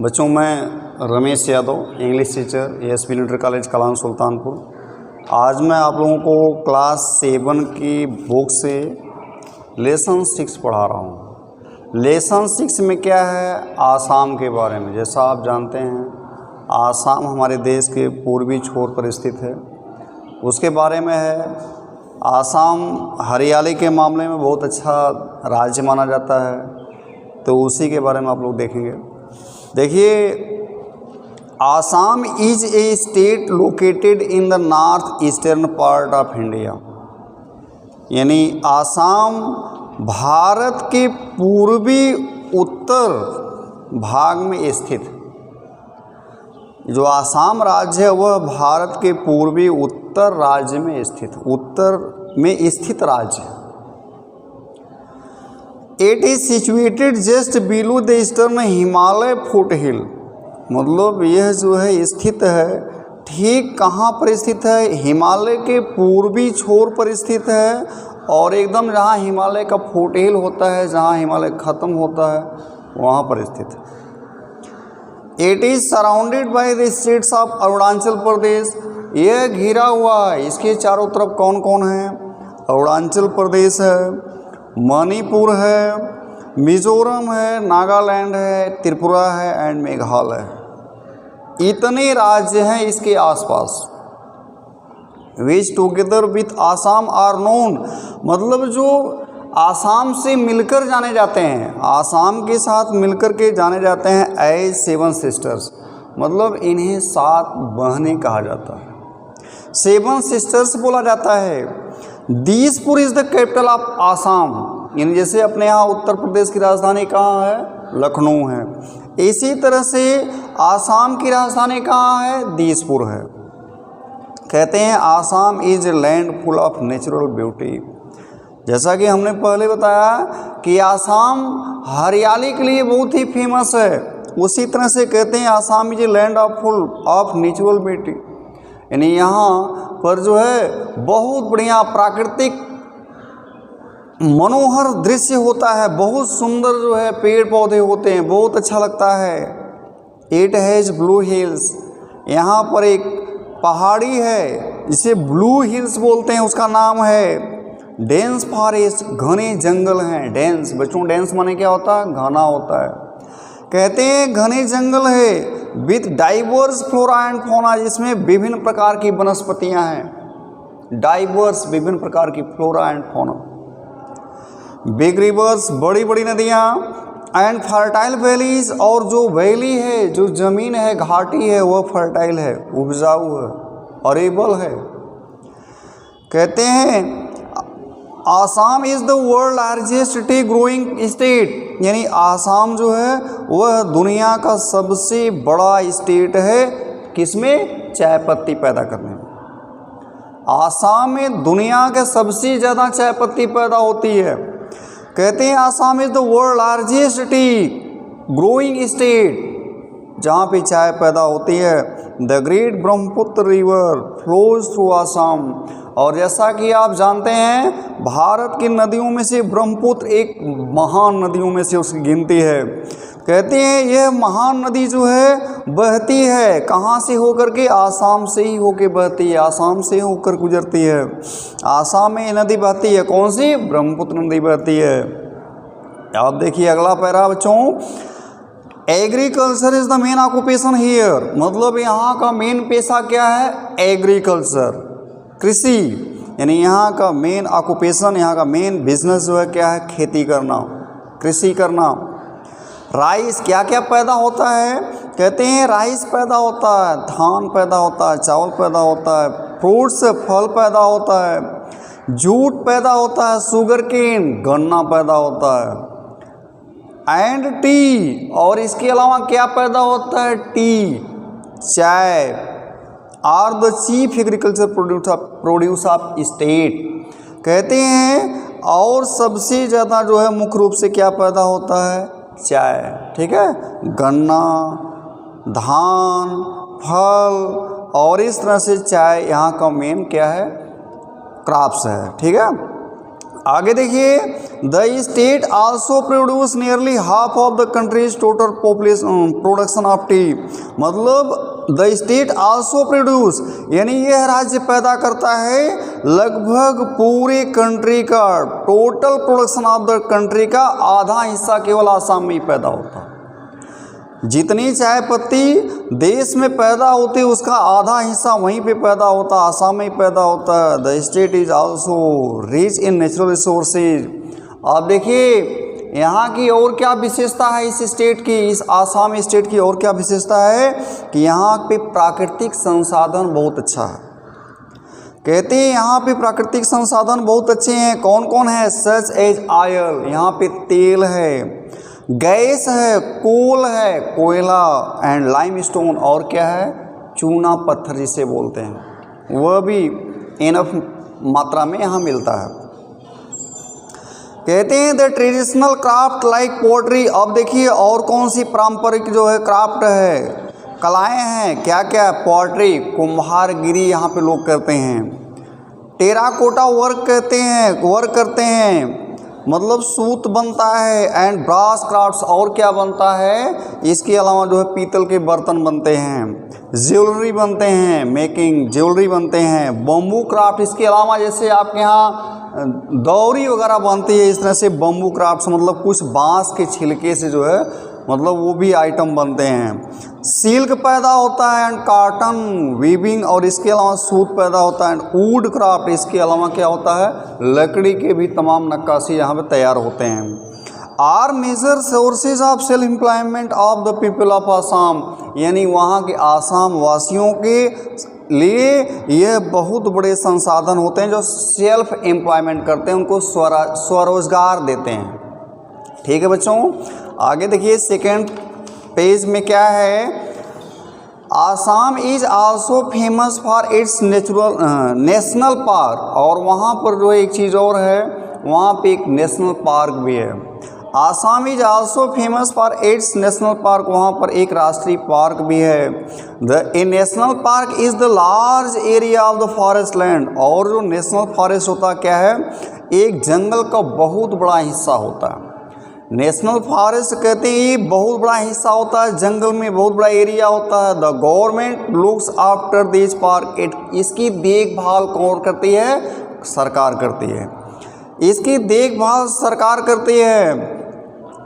बच्चों, मैं Ramesh Yadav, English teacher, ASP inter college Kalan Sultanpur. आज मैं आप लोगों को क्लास 7 की बुक से लेसन 6 पढ़ा रहा हूँ। लेसन 6 में क्या है, आसाम के बारे में। जैसा आप जानते हैं, आसाम हमारे देश के पूर्वी छोर पर स्थित है, उसके बारे में है। आसाम हरियाली के मामले में बहुत अच्छा राज्य माना जाता है, तो उसी के बारे में आप लोग देखेंगे। देखिए, Assam is a state located in the north eastern part of India. यानी आसाम भारत के पूर्वी उत्तर भाग में स्थित। जो आसाम राज्य है वह भारत के पूर्वी उत्तर राज्य में स्थित, उत्तर में स्थित राज्य है। It is situated just below the eastern Himalaya foot hill. मतलब यह जो है स्थित है, ठीक कहाँ पर स्थित है, हिमालय के पूर्वी छोर पर स्थित है, और एकदम जहाँ हिमालय का फुट हिल होता है, जहाँ हिमालय ख़त्म होता है, वहाँ पर स्थित है। It is surrounded by the states of Arunachal Pradesh. यह घिरा हुआ है, इसके चारों तरफ कौन कौन है? अरुणाचल प्रदेश है, मणिपुर है, मिजोरम है, नागालैंड है, त्रिपुरा है एंड मेघालय है। इतने राज्य हैं इसके आसपास। Which together with Assam are known. मतलब जो आसाम से मिलकर जाने जाते हैं, आसाम के साथ मिलकर के जाने जाते हैं एज 7 सिस्टर्स। मतलब इन्हें 7 बहनें कहा जाता है, 7 सिस्टर्स बोला जाता है। Dispur is the capital of Assam. यानी जैसे अपने यहाँ उत्तर प्रदेश की राजधानी कहाँ है? लखनऊ है। इसी तरह से आसाम की राजधानी कहाँ है? दिसपुर है। कहते हैं Assam is a land full of natural beauty. जैसा कि हमने पहले बताया कि आसाम हरियाली के लिए बहुत ही फेमस है, उसी तरह से कहते हैं Assam is a land of full of natural beauty. यानी यहाँ पर जो है बहुत बढ़िया प्राकृतिक मनोहर दृश्य होता है, बहुत सुंदर जो है पेड़ पौधे होते हैं, बहुत अच्छा लगता है। It has blue hills. यहाँ पर एक पहाड़ी है जिसे ब्लू हिल्स बोलते हैं, उसका नाम है। डेंस फॉरेस्ट, घने जंगल हैं। डेंस, बच्चों डेंस माने क्या होता है? घना होता है। कहते हैं घने जंगल है with diverse flora and fauna, जिसमें विभिन्न प्रकार की वनस्पतियां हैं। डाइवर्स, विभिन्न प्रकार की flora and fauna. Big reverse, बड़ी बड़ी नदियाँ, एंड फर्टाइल वैलीज, और जो वैली है, जो ज़मीन है, घाटी है, वह फर्टाइल है, उपजाऊ है, अरेबल है। कहते हैं Assam is the world largest T growing state. यानी आसाम जो है वह दुनिया का सबसे बड़ा स्टेट है, किसमें? चाय पत्ती पैदा करने में। आसाम में दुनिया के सबसे ज़्यादा चाय पत्ती पैदा होती है। कहते हैं Assam is the world largest T growing state, जहाँ पे चाय पैदा होती है। The great Brahmaputra river flows through Assam. और जैसा कि आप जानते हैं, भारत की नदियों में से ब्रह्मपुत्र एक महान नदियों में से उसकी गिनती है। कहते हैं यह महान नदी जो है बहती है कहाँ से होकर के? आसाम से ही होकर बहती है, आसाम से होकर गुजरती है। आसाम में ये नदी बहती है, कौन सी? ब्रह्मपुत्र नदी बहती है। आप देखिए अगला पैरा बच्चों। Agriculture is the main occupation here. मतलब यहाँ का मेन पेशा क्या है? एग्रीकल्चर, कृषि। यानी यहाँ का मेन ऑक्यूपेशन, यहाँ का मेन बिजनेस जो है क्या है? खेती करना, कृषि करना। राइस, क्या क्या पैदा होता है? कहते हैं राइस पैदा होता है, धान पैदा होता है, चावल पैदा होता है, फ्रूट्स, फल पैदा होता है, जूट पैदा होता है, शुगर केन, गन्ना पैदा होता है, एंड टी। और इसके अलावा क्या पैदा होता है? टी, चाय। Are the chief agriculture produce of state. कहते हैं और सबसे ज़्यादा जो है मुख्य रूप से क्या पैदा होता है? चाय। ठीक है, गन्ना, धान, फल, और इस तरह से चाय यहाँ का मेन क्या है? क्रॉप्स है। ठीक है, आगे देखिए, the state also produce nearly half of the countries total population production of T. मतलब द स्टेट आल्सो प्रोड्यूस यानी यह राज्य पैदा करता है लगभग पूरे कंट्री का total production of the country का आधा हिस्सा केवल आसाम में ही पैदा होता है। जितनी चाय पत्ती देश में पैदा होती है उसका आधा हिस्सा वहीं पे पैदा होता है, आसाम में ही पैदा होता है। The state is also rich in natural resources. आप देखिए यहाँ की और क्या विशेषता है इस स्टेट की, इस आसाम स्टेट की और क्या विशेषता है कि यहाँ पे प्राकृतिक संसाधन बहुत अच्छा है। कहते हैं यहाँ पे प्राकृतिक संसाधन बहुत अच्छे हैं। कौन कौन है? सच एज ऑयल, यहाँ पे तेल है, गैस है, कोल है, कोयला एंड लाइमस्टोन, और क्या है? चूना पत्थर जिसे बोलते हैं, वह भी इनफ मात्रा में यहाँ मिलता है। कहते हैं the traditional craft like pottery. अब देखिए और कौन सी पारंपरिक जो है क्राफ्ट है, कलाएं हैं, क्या क्या? पॉटरी, कुम्हारगिरी यहाँ पे लोग करते हैं। टेराकोटा वर्क करते हैं, मतलब सूत बनता है। एंड ब्रास क्राफ्ट्स, और क्या बनता है इसके अलावा जो है पीतल के बर्तन बनते हैं, ज्वेलरी बनते हैं, मेकिंग ज्वेलरी बनते हैं। बम्बू क्राफ्ट, इसके अलावा जैसे आपके यहाँ दौरी वगैरह बनती है, इस तरह से बम्बू क्राफ्ट्स मतलब कुछ बांस के छिलके से जो है मतलब वो भी आइटम बनते हैं। सिल्क पैदा होता है एंड कॉटन वीविंग, और इसके अलावा सूत पैदा होता है। एंड वुड क्राफ्ट, इसके अलावा क्या होता है? लकड़ी के भी तमाम नक्काशी यहाँ पे तैयार होते हैं। Are major sources of self employment of the people of Assam, यानी वहाँ के आसाम वासियों के लिए यह बहुत बड़े संसाधन होते हैं जो सेल्फ एम्प्लॉयमेंट करते हैं, उनको स्वरोजगार देते हैं। ठीक है बच्चों, आगे देखिए सेकेंड पेज में क्या है। Assam is also famous for its national park, और वहाँ पर जो एक चीज़ और है, वहाँ पे एक नेशनल पार्क भी है। Assam is also famous for its national park, वहाँ पर एक राष्ट्रीय पार्क भी है। A national park is the large area of the forest land, और जो नेशनल फॉरेस्ट होता क्या है? एक जंगल का बहुत बड़ा हिस्सा होता है। नेशनल फॉरेस्ट कहते हैं ये बहुत बड़ा हिस्सा होता है, जंगल में बहुत बड़ा एरिया होता है। The government looks after this park, इसकी देखभाल कौन करती है? सरकार करती है। इसकी देखभाल सरकार करती है।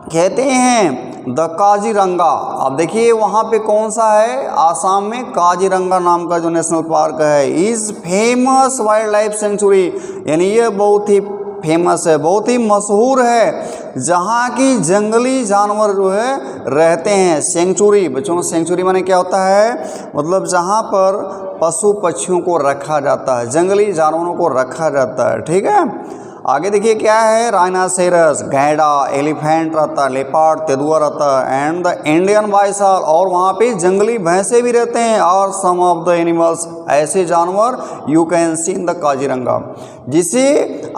कहते हैं द काजीरंगा। अब देखिए वहाँ पे कौन सा है? आसाम में काजीरंगा नाम का जो नेशनल पार्क है, is famous wild life century, यानी ये बहुत ही फेमस है, बहुत ही मशहूर है, जहाँ की जंगली जानवर जो है रहते हैं। सेंचुरी, बच्चों सेंचुरी माने क्या होता है? मतलब जहाँ पर पशु पक्षियों को रखा जाता है, जंगली जानवरों को रखा जाता है। ठीक है, आगे देखिए क्या है। राइनासेरस, गैंडा, एलिफेंट रहता है, लेपर्ड, तेंदुआ रहता है, एंड द इंडियन बाइसर, और वहाँ पे जंगली भैंसे भी रहते हैं, और सम ऑफ द एनिमल्स, ऐसे जानवर you can see in the Kaziranga, जिसे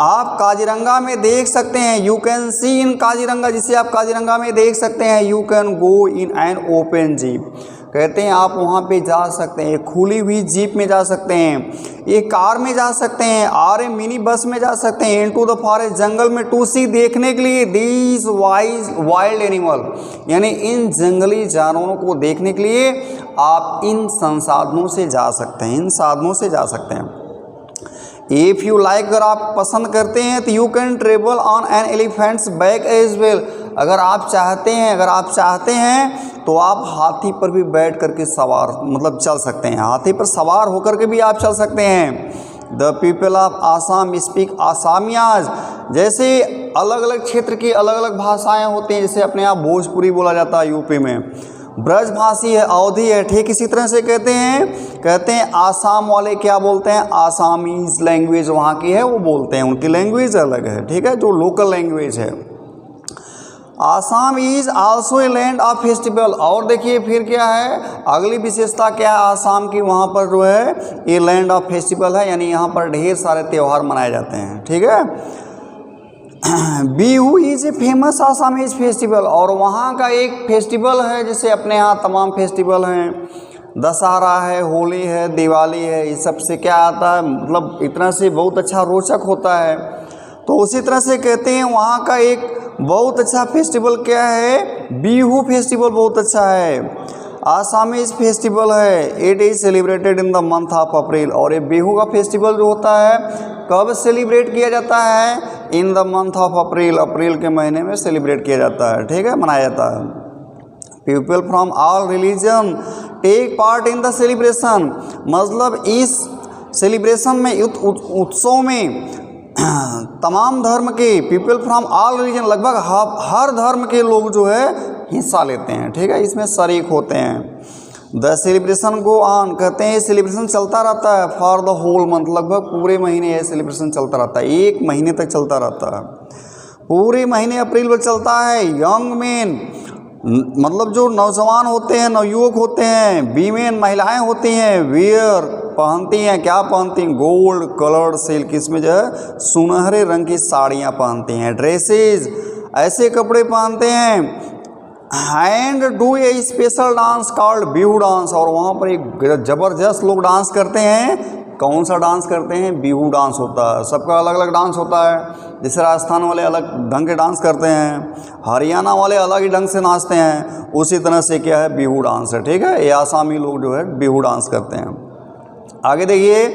आप काजीरंगा में देख सकते हैं। यू कैन सी इन काजीरंगा, जिसे आप काजीरंगा में देख सकते हैं। You can go in an open jeep, कहते हैं आप वहाँ पे जा सकते हैं, खुली हुई जीप में जा सकते हैं, एक कार में जा सकते हैं, और मिनी बस में जा सकते हैं। इनटू द फॉरेस्ट, जंगल में, टू सी, देखने के लिए, दीज वाइल्ड एनिमल, यानी इन जंगली जानवरों को देखने के लिए आप इन संसाधनों से जा सकते हैं, इन साधनों से जा सकते हैं। इफ़ यू लाइक, अगर आप पसंद करते हैं तो you can travel on an elephant's back as well, अगर आप चाहते हैं तो आप हाथी पर भी बैठ करके सवार मतलब चल सकते हैं, हाथी पर सवार होकर के भी आप चल सकते हैं। The people of Assam speak Assamese, जैसे अलग अलग क्षेत्र की अलग अलग भाषाएं होती हैं, जैसे अपने यहाँ भोजपुरी बोला जाता है यूपी में, ब्रजभाषी है, अवधी है, ठीक इसी तरह से कहते हैं आसाम वाले क्या बोलते हैं? आसामीज लैंग्वेज वहाँ की है वो बोलते हैं, उनकी लैंग्वेज अलग है। ठीक है, जो लोकल लैंग्वेज है। Assam is also a land of festival, और देखिए फिर क्या है, अगली विशेषता क्या है आसाम की? वहाँ पर जो है ये लैंड ऑफ फेस्टिवल है, यानी यहाँ पर ढेर सारे त्यौहार मनाए जाते हैं। ठीक है, Bihu is a famous Assamese festival, और वहाँ का एक फेस्टिवल है, जैसे अपने यहाँ तमाम फेस्टिवल हैं, दशहरा है, होली है, दिवाली है, इस सब से क्या आता है मतलब इतना से बहुत अच्छा रोचक होता है। तो उसी तरह से कहते हैं वहाँ का एक बहुत अच्छा फेस्टिवल क्या है, बिहू फेस्टिवल बहुत अच्छा है। आसामीज फेस्टिवल है, it is celebrated in the month of अप्रैल। और ये बिहू का फेस्टिवल जो होता है कब सेलिब्रेट किया जाता है, in the month of April, अप्रैल के महीने में सेलिब्रेट किया जाता है, ठीक है, मनाया जाता है। People from all religion take part in the celebration, मतलब इस सेलिब्रेशन में, उत्सव में तमाम धर्म के, पीपल फ्रॉम ऑल रिलीजन, लगभग हर धर्म के लोग जो है हिस्सा लेते हैं, ठीक है, इसमें शरीक होते हैं। द सेलिब्रेशन गो ऑन, कहते हैं ये सेलिब्रेशन चलता रहता है फॉर द होल मंथ, लगभग पूरे महीने ये सेलिब्रेशन चलता रहता है, 1 महीने तक चलता रहता है, पूरे महीने अप्रैल में चलता है। यंग मैन, मतलब जो नौजवान होते हैं, नवयुवक होते हैं, वीमेन महिलाएं होती हैं, वियर पहनती हैं, क्या पहनती हैं, गोल्ड कलर्ड सिल्क, इसमें जो है सुनहरे रंग की साड़ियाँ पहनती हैं, ड्रेसेस, ऐसे कपड़े पहनते हैं। And do a special dance called Bihu dance, और वहाँ पर एक ज़बरदस्त लोग डांस करते हैं। कौन सा डांस करते हैं, बिहू डांस होता है। सबका अलग अलग डांस होता है, जैसे राजस्थान वाले अलग ढंग के डांस करते हैं, हरियाणा वाले अलग ही ढंग से नाचते हैं, उसी तरह से क्या है बिहू डांस है, ठीक है। ये आसामी लोग जो है बिहू डांस करते हैं। आगे देखिए,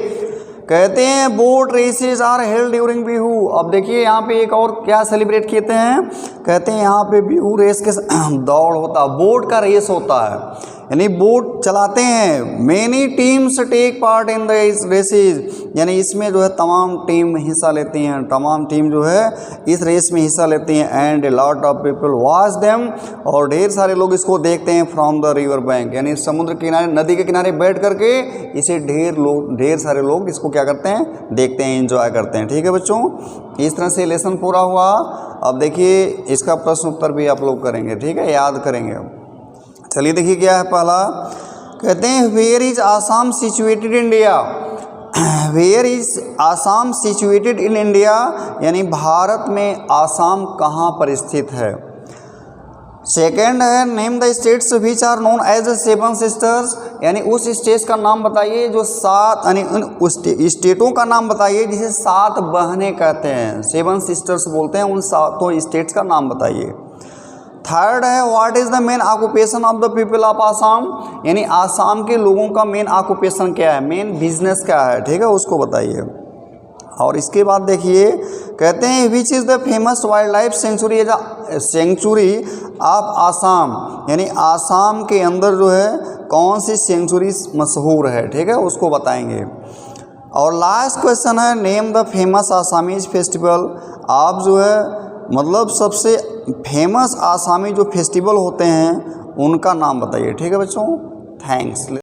कहते हैं boat races are held during Bihu. अब देखिए यहाँ पे एक और क्या सेलिब्रेट कहते हैं, कहते हैं यहाँ पे बिहू रेस के दौड़ होता है, बोट का रेस होता है, यानी बोट चलाते हैं। Many teams take part in the races, यानी इसमें जो है तमाम टीम हिस्सा लेती हैं, तमाम टीम जो है इस रेस में हिस्सा लेती हैं। And lot of people watch them, और ढेर सारे लोग इसको देखते हैं फ्रॉम द रिवर बैंक, यानी समुद्र किनारे, नदी के किनारे बैठ करके इसे ढेर सारे लोग इसको क्या करते हैं, देखते हैं, एंजॉय करते हैं, ठीक है बच्चों। इस तरह से लेसन पूरा हुआ। अब देखिए इसका प्रश्न उत्तर भी आप लोग करेंगे, ठीक है, याद करेंगे। चलिए देखिए क्या है पहला, कहते हैं where is Assam situated in India. Where is Assam situated in India, यानी भारत में आसाम कहाँ पर स्थित है। सेकेंड है name the states which are known as the 7 sisters, यानी उस स्टेट्स का नाम बताइए जो 7, यानी उस स्टेटों का नाम बताइए जिसे 7 बहनें कहते हैं, 7 सिस्टर्स बोलते हैं, उन 7 स्टेट्स का नाम बताइए। थर्ड है what is the main occupation of the people of Assam, यानी आसाम के लोगों का मेन ऑक्यूपेशन क्या है, मेन बिजनेस क्या है, ठीक है, उसको बताइए। और इसके बाद देखिए, कहते हैं which is the famous wild life sanctuary as sanctuary of Assam, यानी आसाम के अंदर जो है कौन सी सेंचुरी मशहूर है, ठीक है, उसको बताएंगे। और लास्ट क्वेश्चन है name the famous Assamese festival. आप जो है मतलब सबसे फेमस आसामी जो फेस्टिवल होते हैं उनका नाम बताइए, ठीक है बच्चों। थैंक्स।